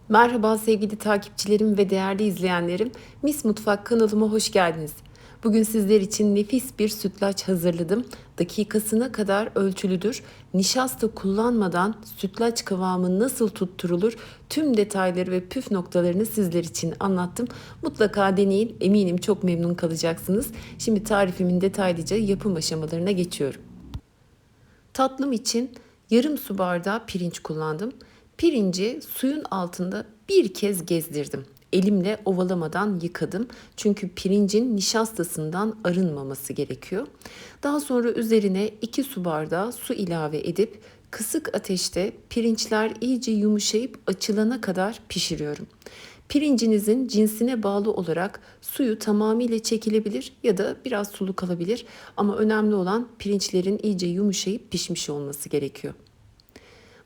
Merhaba sevgili takipçilerim ve değerli izleyenlerim. Mis Mutfak kanalıma hoş geldiniz. Bugün sizler için nefis bir sütlaç hazırladım. Dakikasına kadar ölçülüdür. Nişasta kullanmadan sütlaç kıvamı nasıl tutturulur? Tüm detayları ve püf noktalarını sizler için anlattım. Mutlaka deneyin. Eminim çok memnun kalacaksınız. Şimdi tarifimin detaylıca yapım aşamalarına geçiyorum. Tatlım için yarım su bardağı pirinç kullandım. Pirinci suyun altında bir kez gezdirdim. Elimle ovalamadan yıkadım. Çünkü pirincin nişastasından arınmaması gerekiyor. Daha sonra üzerine 2 su bardağı su ilave edip kısık ateşte pirinçler iyice yumuşayıp açılana kadar pişiriyorum. Pirincinizin cinsine bağlı olarak suyu tamamıyla çekilebilir ya da biraz sulu kalabilir ama önemli olan pirinçlerin iyice yumuşayıp pişmiş olması gerekiyor.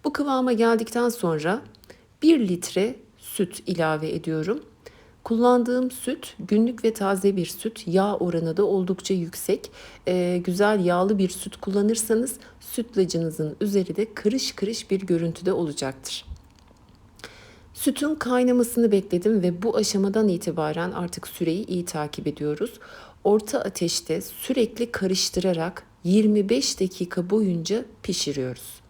Bu kıvama geldikten sonra 1 litre süt ilave ediyorum. Kullandığım süt günlük ve taze bir süt. Yağ oranı da oldukça yüksek. Güzel yağlı bir süt kullanırsanız sütlacınızın üzeri de kırış kırış bir görüntüde olacaktır. Sütün kaynamasını bekledim ve bu aşamadan itibaren artık süreyi iyi takip ediyoruz. Orta ateşte sürekli karıştırarak 25 dakika boyunca pişiriyoruz.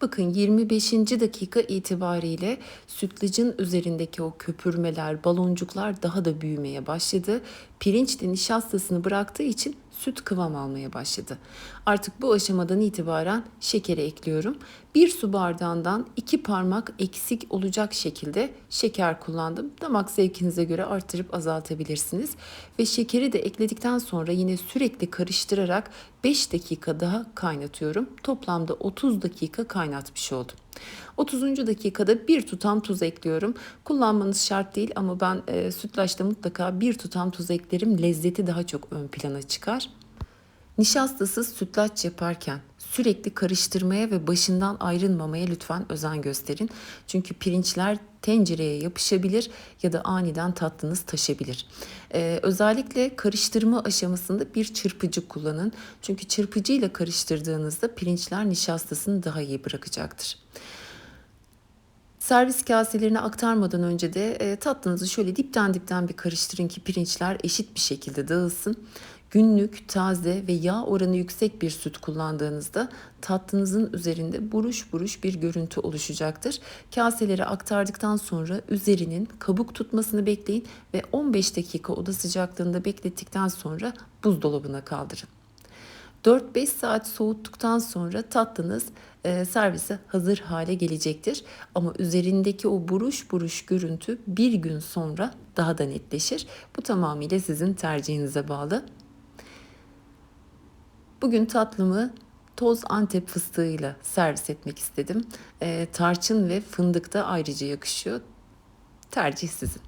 Bakın 25. dakika itibariyle sütlacın üzerindeki o köpürmeler, baloncuklar daha da büyümeye başladı. Pirinç de nişastasını bıraktığı için süt kıvam almaya başladı. Artık bu aşamadan itibaren şekeri ekliyorum. 1 su bardağından 2 parmak eksik olacak şekilde şeker kullandım. Damak zevkinize göre artırıp azaltabilirsiniz. Ve şekeri de ekledikten sonra yine sürekli karıştırarak 5 dakika daha kaynatıyorum. Toplamda 30 dakika kaynatmış oldum. 30. dakikada bir tutam tuz ekliyorum. Kullanmanız şart değil ama ben sütlaçta mutlaka bir tutam tuz eklerim. Lezzeti daha çok ön plana çıkar. Nişastasız sütlaç yaparken sürekli karıştırmaya ve başından ayrılmamaya lütfen özen gösterin. Çünkü pirinçler tencereye yapışabilir ya da aniden tatlınız taşabilir. Özellikle karıştırma aşamasında bir çırpıcı kullanın. Çünkü çırpıcıyla karıştırdığınızda pirinçler nişastasını daha iyi bırakacaktır. Servis kaselerine aktarmadan önce de tatlınızı şöyle dipten bir karıştırın ki pirinçler eşit bir şekilde dağılsın. Günlük, taze ve yağ oranı yüksek bir süt kullandığınızda tatlınızın üzerinde buruş buruş bir görüntü oluşacaktır. Kaselere aktardıktan sonra üzerinin kabuk tutmasını bekleyin ve 15 dakika oda sıcaklığında beklettikten sonra buzdolabına kaldırın. 4-5 saat soğuttuktan sonra tatlınız servise hazır hale gelecektir. Ama üzerindeki o buruş buruş görüntü bir gün sonra daha da netleşir. Bu tamamıyla sizin tercihinize bağlı. Bugün tatlımı toz Antep fıstığıyla servis etmek istedim. Tarçın ve fındık da ayrıca yakışıyor. Tercih sizin.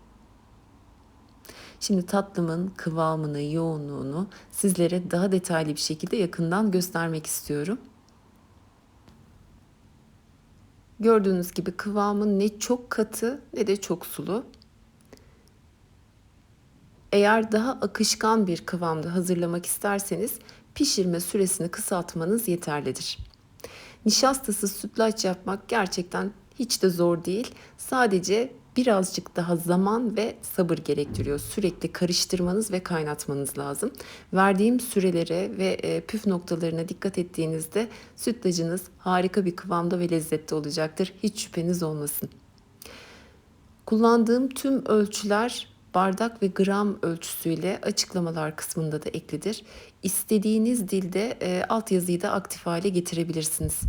Şimdi tatlımın kıvamını, yoğunluğunu sizlere daha detaylı bir şekilde yakından göstermek istiyorum. Gördüğünüz gibi kıvamı ne çok katı ne de çok sulu. Eğer daha akışkan bir kıvamda hazırlamak isterseniz pişirme süresini kısaltmanız yeterlidir. Nişastasız sütlaç yapmak gerçekten hiç de zor değil. Sadece birazcık daha zaman ve sabır gerektiriyor. Sürekli karıştırmanız ve kaynatmanız lazım. Verdiğim sürelere ve püf noktalarına dikkat ettiğinizde sütlacınız harika bir kıvamda ve lezzetli olacaktır. Hiç şüpheniz olmasın. Kullandığım tüm ölçüler bardak ve gram ölçüsüyle açıklamalar kısmında da eklidir. İstediğiniz dilde altyazıyı da aktif hale getirebilirsiniz.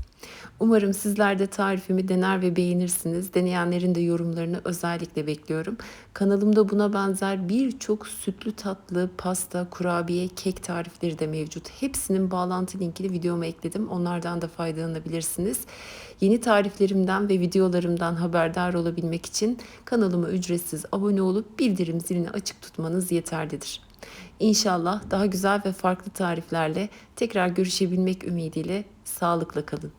Umarım sizler de tarifimi dener ve beğenirsiniz. Deneyenlerin de yorumlarını özellikle bekliyorum. Kanalımda buna benzer birçok sütlü tatlı, pasta, kurabiye, kek tarifleri de mevcut. Hepsinin bağlantı linkini videoma ekledim. Onlardan da faydalanabilirsiniz. Yeni tariflerimden ve videolarımdan haberdar olabilmek için kanalıma ücretsiz abone olup bildirim zilini açık tutmanız yeterlidir. İnşallah daha güzel ve farklı tariflerle tekrar görüşebilmek ümidiyle sağlıkla kalın.